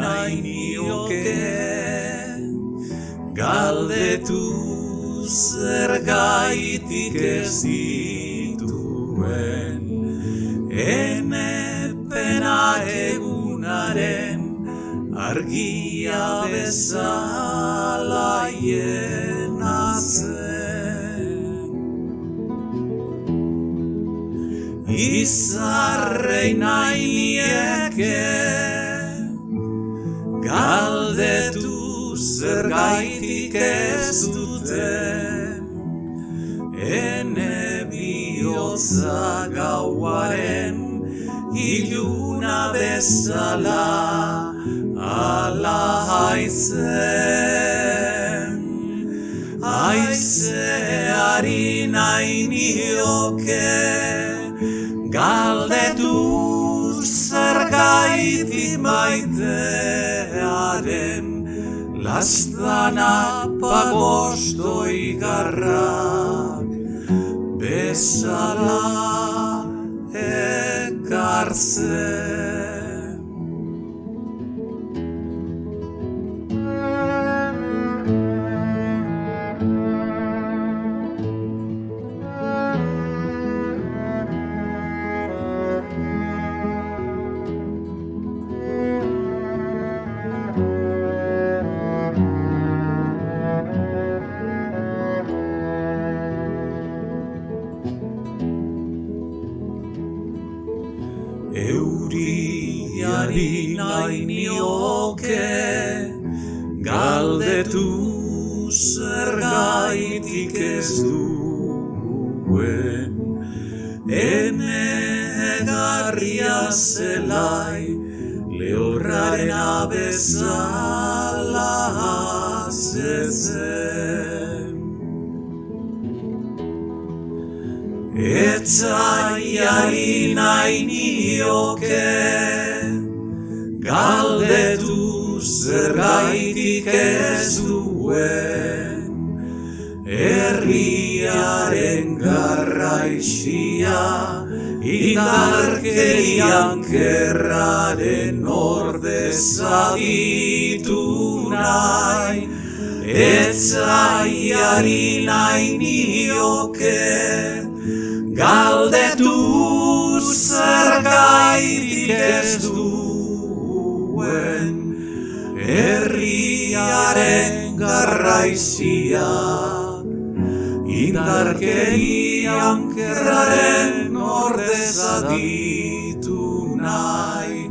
nahi nioke, galdetu zergaitik ez dituen, ene pena egunaren argia bezala ienatzen. Izarrei nahi nieke, galdetu zergaitik ez duten, ene bihotza gauaren iluna bezala ala haizen. Haizeari nahi nioke, galdetu zergaitik maitearen lastana pagostoi garrak bezala ekartzen. Euriari nahi nioke, galdetu zergaitik ez duen, ene egarria zelai lehorraren abezala azetzen. Etzaiari nahi nioke, galdetu zergaitik ez duen, herriaren garraixia, indarkerian gerraren ordeza ditu nahi. Etzaiari nahi nioke, galdetu zergaitik ez duen, herriaren garraizia, indarkerian gerraren ordeza ditu nahi.